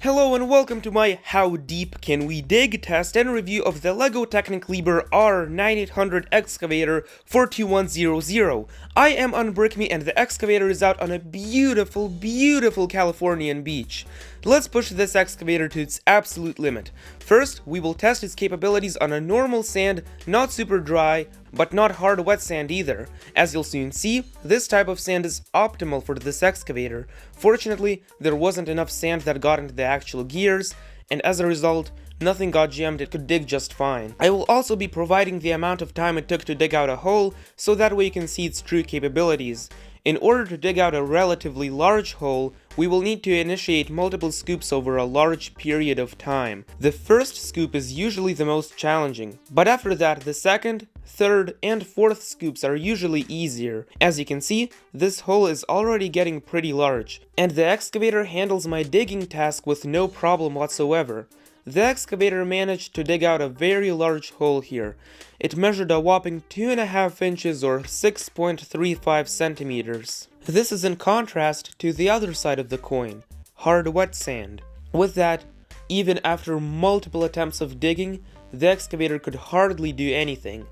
Hello and welcome to my How Deep Can We Dig test and review of the LEGO Technic Liebherr R 9800 Excavator 42100. I am on BrickMe and the excavator is out on a beautiful Californian beach. Let's push this excavator to its absolute limit. First, we will test its capabilities on a normal sand, not super dry, but not hard wet sand either. As you'll soon see, this type of sand is optimal for this excavator. Fortunately, there wasn't enough sand that got into the actual gears, and as a result, nothing got jammed, it could dig just fine. I will also be providing the amount of time it took to dig out a hole, so that way you can see its true capabilities. In order to dig out a relatively large hole, we will need to initiate multiple scoops over a large period of time. The first scoop is usually the most challenging, but after that the second, third, and fourth scoops are usually easier. As you can see, this hole is already getting pretty large, and the excavator handles my digging task with no problem whatsoever. The excavator managed to dig out a very large hole here. It measured a whopping 2.5 inches or 6.35 centimeters. This is in contrast to the other side of the coin, hard wet sand. With that, even after multiple attempts of digging, the excavator could hardly do anything.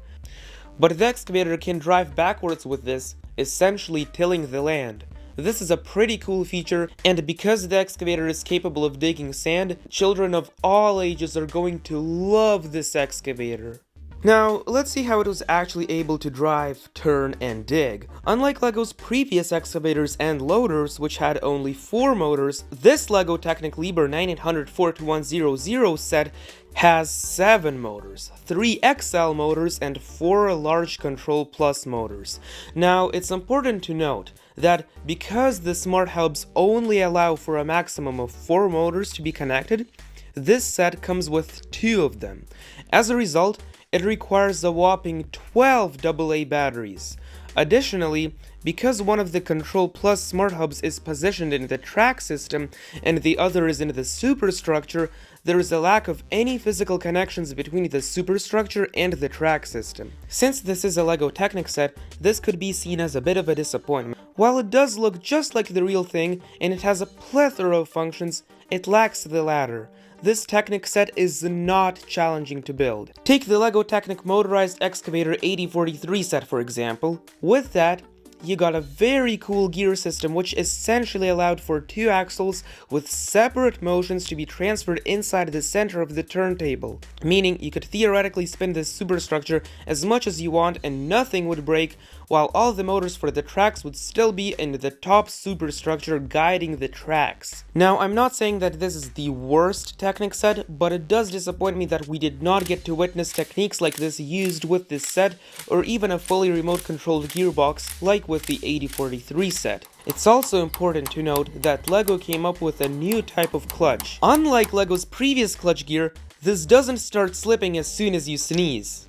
But the excavator can drive backwards with this, essentially tilling the land. This is a pretty cool feature, and because the excavator is capable of digging sand, children of all ages are going to love this excavator. Now, let's see how it was actually able to drive, turn, and dig. Unlike LEGO's previous excavators and loaders, which had only 4 motors, this LEGO Technic Liebherr 9800 42100 set has 7 motors, 3 XL motors, and 4 large Control Plus motors. Now, it's important to note that because the smart hubs only allow for a maximum of 4 motors to be connected, this set comes with 2 of them. As a result, it requires a whopping 12 AA batteries. Additionally, because one of the Control Plus smart hubs is positioned in the track system and the other is in the superstructure, there is a lack of any physical connections between the superstructure and the track system. Since this is a LEGO Technic set, this could be seen as a bit of a disappointment. While it does look just like the real thing and it has a plethora of functions, it lacks the latter. This Technic set is not challenging to build. Take the LEGO Technic Motorized Excavator 8043 set for example. With that, you got a very cool gear system which essentially allowed for 2 axles with separate motions to be transferred inside the center of the turntable, meaning you could theoretically spin this superstructure as much as you want and nothing would break, while all the motors for the tracks would still be in the top superstructure guiding the tracks. Now, I'm not saying that this is the worst Technic set, but it does disappoint me that we did not get to witness techniques like this used with this set, or even a fully remote-controlled gearbox like with the 8043 set. It's also important to note that LEGO came up with a new type of clutch. Unlike LEGO's previous clutch gear, this doesn't start slipping as soon as you sneeze.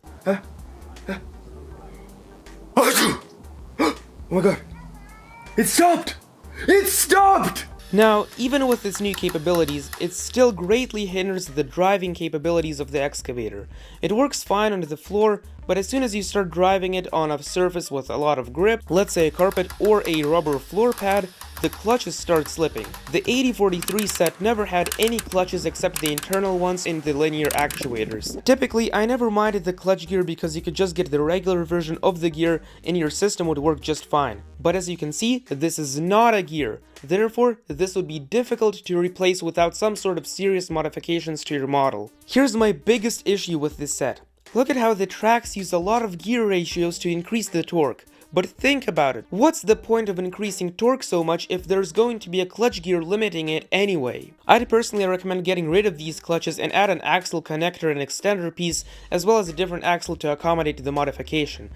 Oh my god. It stopped! It stopped! Now, even with its new capabilities, it still greatly hinders the driving capabilities of the excavator. It works fine on the floor, but as soon as you start driving it on a surface with a lot of grip, let's say a carpet or a rubber floor pad, the clutches start slipping. The 8043 set never had any clutches except the internal ones in the linear actuators. Typically, I never minded the clutch gear because you could just get the regular version of the gear and your system would work just fine. But as you can see, this is not a gear. Therefore, this would be difficult to replace without some sort of serious modifications to your model. Here's my biggest issue with this set. Look at how the tracks use a lot of gear ratios to increase the torque. But think about it, what's the point of increasing torque so much if there's going to be a clutch gear limiting it anyway? I'd personally recommend getting rid of these clutches and add an axle connector and extender piece as well as a different axle to accommodate the modification.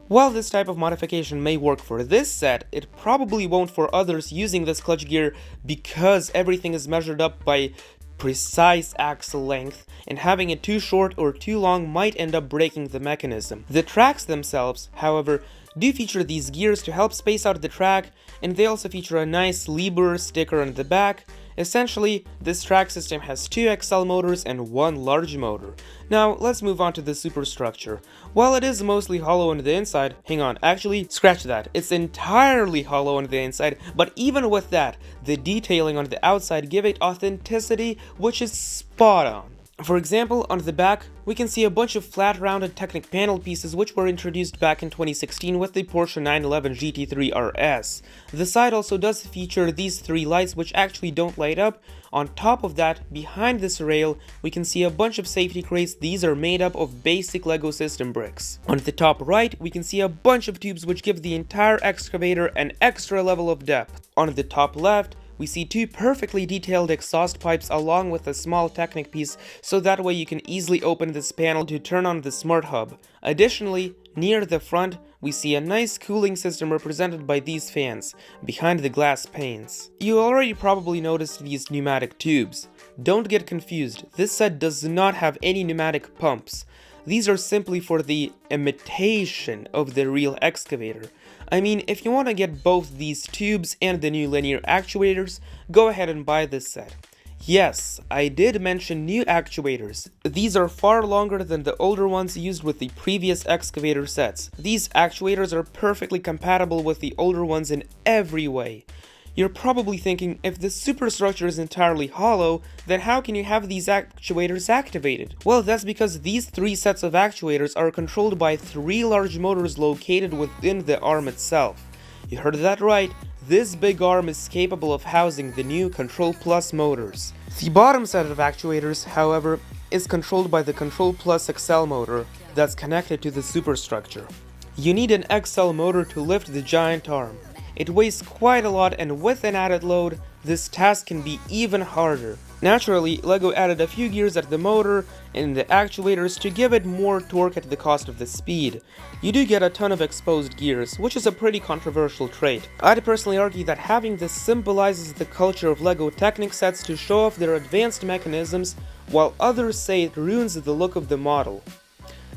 While this type of modification may work for this set, it probably won't for others using this clutch gear because everything is measured up by precise axle length, and having it too short or too long might end up breaking the mechanism. The tracks themselves, however, do feature these gears to help space out the track, and they also feature a nice Liebherr sticker on the back, Essentially, this track system has 2 XL motors and 1 large motor. Now, let's move on to the superstructure. While it is mostly hollow on the inside, hang on, actually, scratch that. It's entirely hollow on the inside, but even with that, the detailing on the outside give it authenticity, which is spot on. For example, on the back, we can see a bunch of flat-rounded Technic panel pieces which were introduced back in 2016 with the Porsche 911 GT3 RS. The side also does feature these 3 lights which actually don't light up. On top of that, behind this rail, we can see a bunch of safety crates. These are made up of basic LEGO system bricks. On the top right, we can see a bunch of tubes which give the entire excavator an extra level of depth. On the top left, we see 2 perfectly detailed exhaust pipes along with a small Technic piece, so that way you can easily open this panel to turn on the smart hub. Additionally, near the front, we see a nice cooling system represented by these fans, behind the glass panes. You already probably noticed these pneumatic tubes. Don't get confused, this set does not have any pneumatic pumps. These are simply for the imitation of the real excavator. I mean, if you want to get both these tubes and the new linear actuators, go ahead and buy this set. Yes, I did mention new actuators. These are far longer than the older ones used with the previous excavator sets. These actuators are perfectly compatible with the older ones in every way. You're probably thinking, if the superstructure is entirely hollow, then how can you have these actuators activated? Well, that's because these 3 sets of actuators are controlled by 3 large motors located within the arm itself. You heard that right, this big arm is capable of housing the new Control Plus motors. The bottom set of actuators, however, is controlled by the Control Plus XL motor that's connected to the superstructure. You need an XL motor to lift the giant arm. It weighs quite a lot, and with an added load, this task can be even harder. Naturally, LEGO added a few gears at the motor and the actuators to give it more torque at the cost of the speed. You do get a ton of exposed gears, which is a pretty controversial trait. I'd personally argue that having this symbolizes the culture of LEGO Technic sets to show off their advanced mechanisms, while others say it ruins the look of the model.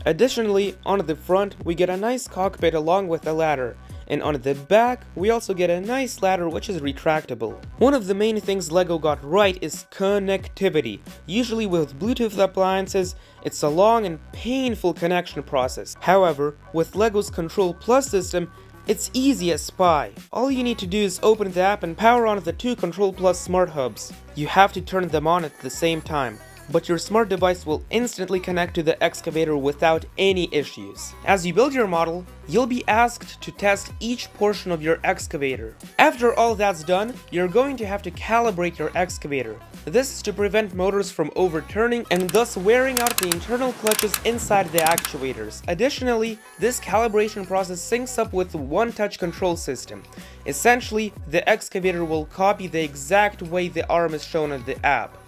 Additionally, on the front, we get a nice cockpit along with a ladder. And on the back, we also get a nice ladder which is retractable. One of the main things LEGO got right is connectivity. Usually with Bluetooth appliances, it's a long and painful connection process. However, with LEGO's Control Plus system, it's easy as pie. All you need to do is open the app and power on the 2 Control Plus smart hubs. You have to turn them on at the same time, but your smart device will instantly connect to the excavator without any issues. As you build your model, you'll be asked to test each portion of your excavator. After all that's done, you're going to have to calibrate your excavator. This is to prevent motors from overturning and thus wearing out the internal clutches inside the actuators. Additionally, this calibration process syncs up with the one-touch control system. Essentially, the excavator will copy the exact way the arm is shown in the app.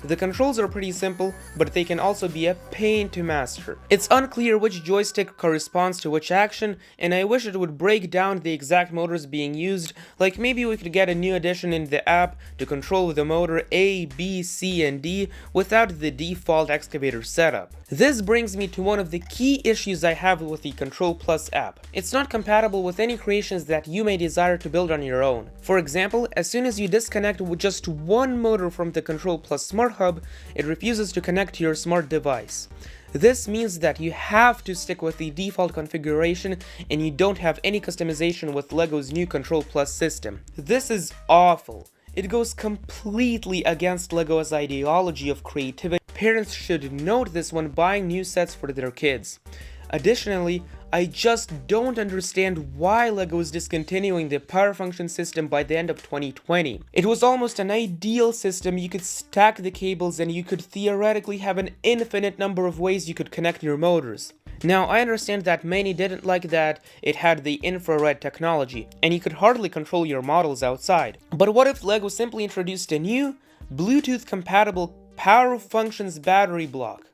The controls are pretty simple, but they can also be a pain to master. It's unclear which joystick corresponds to which action, and I wish it would break down the exact motors being used, like maybe we could get a new addition in the app to control the motor A, B, C, and D without the default excavator setup. This brings me to one of the key issues I have with the Control Plus app. It's not compatible with any creations that you may desire to build on your own. For example, as soon as you disconnect with just one motor from the Control Plus smart hub, it refuses to connect to your smart device. This means that you have to stick with the default configuration and you don't have any customization with LEGO's new Control Plus system. This is awful. It goes completely against LEGO's ideology of creativity. Parents should note this when buying new sets for their kids. Additionally, I just don't understand why LEGO is discontinuing the power function system by the end of 2020. It was almost an ideal system. You could stack the cables and you could theoretically have an infinite number of ways you could connect your motors. Now, I understand that many didn't like that it had the infrared technology, and you could hardly control your models outside. But what if LEGO simply introduced a new, Bluetooth-compatible power functions battery block?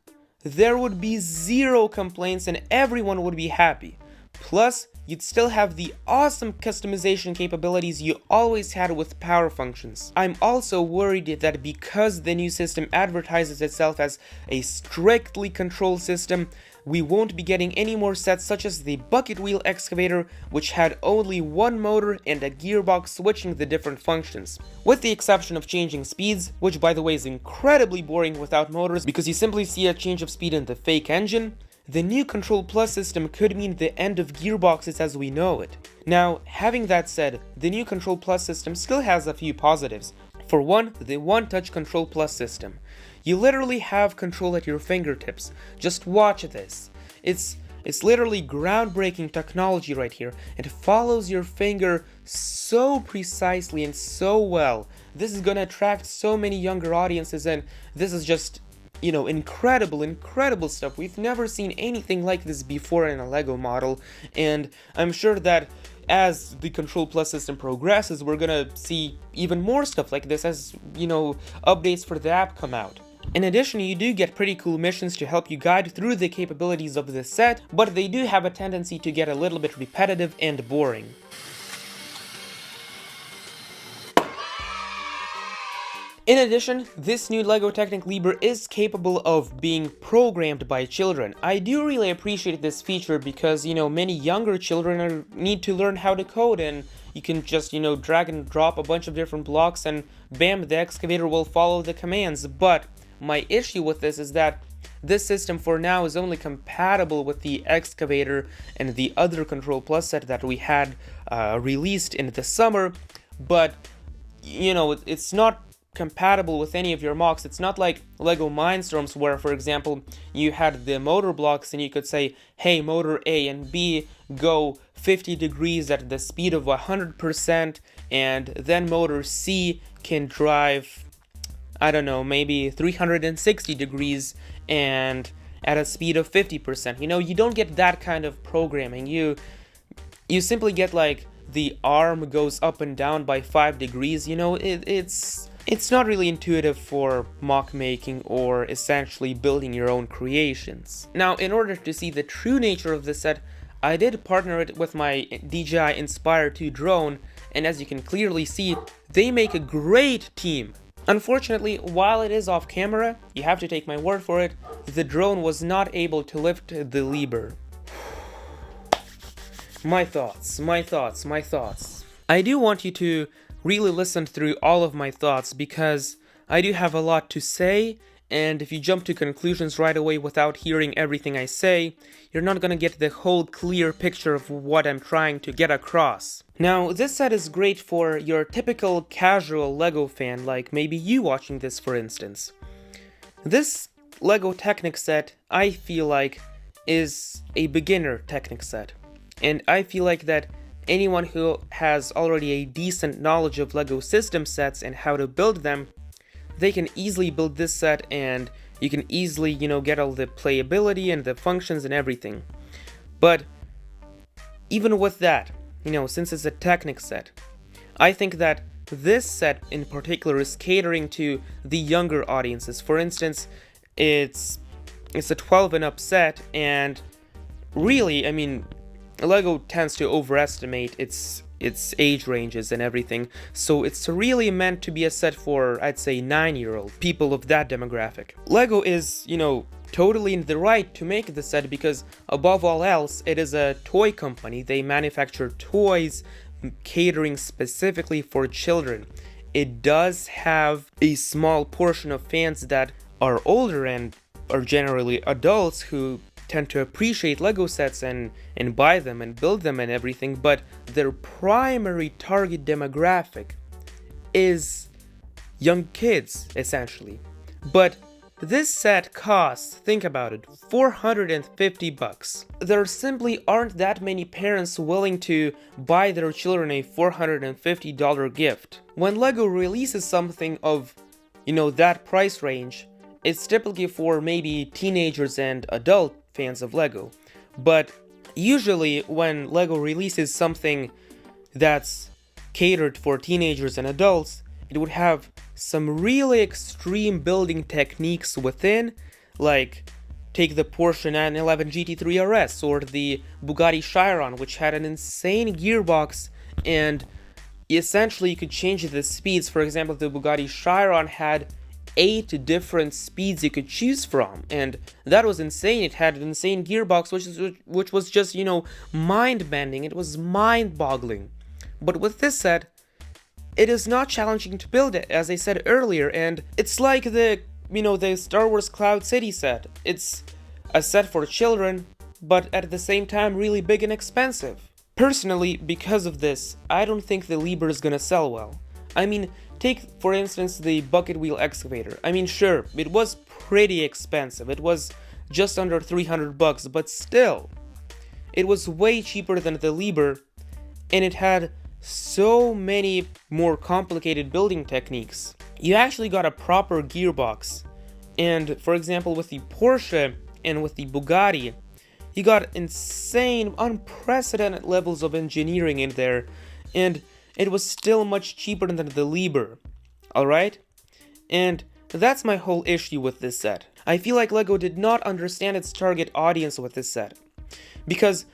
There would be zero complaints and everyone would be happy. Plus, you'd still have the awesome customization capabilities you always had with power functions. I'm also worried that because the new system advertises itself as a strictly controlled system, We won't be getting any more sets such as the bucket wheel excavator, which had only one motor and a gearbox switching the different functions. With the exception of changing speeds, which by the way is incredibly boring without motors because you simply see a change of speed in the fake engine, the new Control Plus system could mean the end of gearboxes as we know it. Now, having that said, the new Control Plus system still has a few positives. For one, the One Touch Control Plus system. You literally have control at your fingertips. Just watch this. It's literally groundbreaking technology right here. It follows your finger so precisely and so well. This is gonna attract so many younger audiences, and this is just, you know, incredible stuff. We've never seen anything like this before in a LEGO model, and I'm sure that as the Control Plus system progresses, we're gonna see even more stuff like this as, you know, updates for the app come out. In addition, you do get pretty cool missions to help you guide through the capabilities of this set, but they do have a tendency to get a little bit repetitive and boring. In addition, this new LEGO Technic Liebherr is capable of being programmed by children. I do really appreciate this feature because, you know, many younger children need to learn how to code, and you can just, you know, drag and drop a bunch of different blocks and bam, the excavator will follow the commands. But my issue with this is that this system for now is only compatible with the excavator and the other Control Plus set that we had released in the summer, but, you know, it's not compatible with any of your mocks. It's not like LEGO Mindstorms where, for example, you had the motor blocks and you could say, hey, motor A and B go 50 degrees at the speed of 100%, and then motor C can drive, I don't know, maybe 360 degrees and at a speed of 50%. You know, you don't get that kind of programming. You simply get like the arm goes up and down by 5 degrees. You know, it's not really intuitive for mock making or essentially building your own creations. Now, in order to see the true nature of this set, I did partner it with my DJI Inspire 2 drone, and as you can clearly see, they make a great team. Unfortunately, while it is off camera, you have to take my word for it, the drone was not able to lift the Liebherr. My thoughts. I do want you to really listen through all of my thoughts because I do have a lot to say, and if you jump to conclusions right away without hearing everything I say, you're not gonna get the whole clear picture of what I'm trying to get across. Now, this set is great for your typical casual LEGO fan, like maybe you watching this for instance. This LEGO Technic set, I feel like, is a beginner Technic set. And I feel like that anyone who has already a decent knowledge of LEGO system sets and how to build them, they can easily build this set, and you can easily, you know, get all the playability and the functions and everything. But even with that, you know, since it's a Technic set, I think that this set in particular is catering to the younger audiences. For instance, it's a 12 and up set, and really, I mean, LEGO tends to overestimate its age ranges and everything, so it's really meant to be a set for, I'd say, 9-year-old people of that demographic. LEGO is, you know, totally in the right to make the set because, above all else, it is a toy company. They manufacture toys catering specifically for children. It does have a small portion of fans that are older and are generally adults who tend to appreciate LEGO sets and buy them and build them and everything, but their primary target demographic is young kids, essentially. But this set costs, think about it, $450. There simply aren't that many parents willing to buy their children a $450 gift. When LEGO releases something of, you know, that price range, it's typically for maybe teenagers and adult fans of LEGO. But usually when LEGO releases something that's catered for teenagers and adults, it would have some really extreme building techniques within, like take the Porsche 911 GT3 RS or the Bugatti Chiron, which had an insane gearbox, and essentially you could change the speeds. For example, the Bugatti Chiron had 8 different speeds you could choose from, and that was insane. It had an insane gearbox, which was just, you know, mind-bending. It was mind-boggling. But with this set, it is not challenging to build it, as I said earlier, and it's like the Star Wars Cloud City set. It's a set for children, but at the same time really big and expensive. Personally, because of this, I don't think the Liebherr is gonna sell well. I mean, take for instance the bucket wheel excavator. I mean, sure, it was pretty expensive. It was just under 300 bucks, but still, it was way cheaper than the Liebherr, and it had so many more complicated building techniques. You actually got a proper gearbox, and for example with the Porsche and with the Bugatti, you got insane, unprecedented levels of engineering in there, and it was still much cheaper than the Liebherr, alright? And that's my whole issue with this set. I feel like LEGO did not understand its target audience with this set, because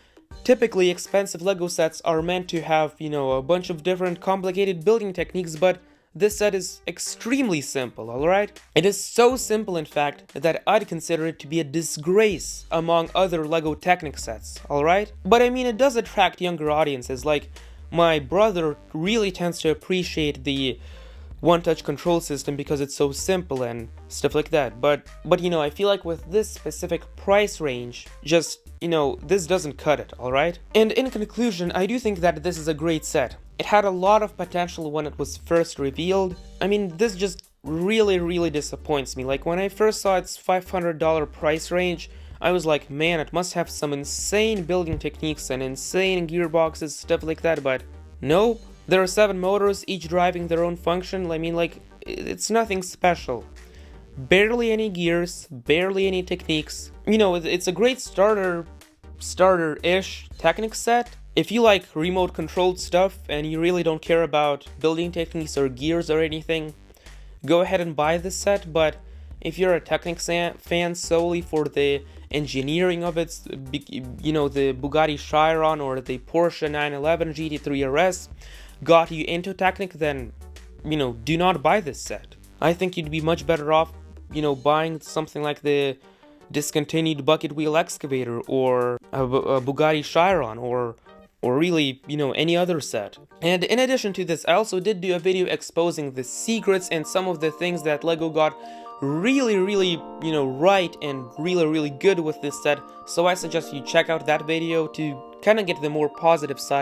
typically expensive LEGO sets are meant to have, you know, a bunch of different complicated building techniques, but this set is extremely simple, alright? It is so simple, in fact, that I'd consider it to be a disgrace among other LEGO Technic sets, alright? But I mean, it does attract younger audiences. Like, my brother really tends to appreciate the one-touch control system because it's so simple and stuff like that. But you know, I feel like with this specific price range, just, you know, this doesn't cut it, alright? And in conclusion, I do think that this is a great set. It had a lot of potential when it was first revealed. I mean, this just really disappoints me. Like, when I first saw its $500 price range, I was like, man, it must have some insane building techniques and insane gearboxes, stuff like that, but nope. There are 7 motors, each driving their own function. I mean, like, it's nothing special. Barely any gears, barely any techniques. You know, it's a great starter-ish Technic set. If you like remote-controlled stuff and you really don't care about building techniques or gears or anything, go ahead and buy this set. But if you're a Technic fan solely for the engineering of it, you know, the Bugatti Chiron or the Porsche 911 GT3 RS got you into Technic, then, you know, do not buy this set. I think you'd be much better off, you know, buying something like the discontinued bucket wheel excavator or a Bugatti Chiron or really, you know, any other set. And in addition to this, I also did do a video exposing the secrets and some of the things that LEGO got really, you know, right and really good with this set. So I suggest you check out that video to kind of get the more positive side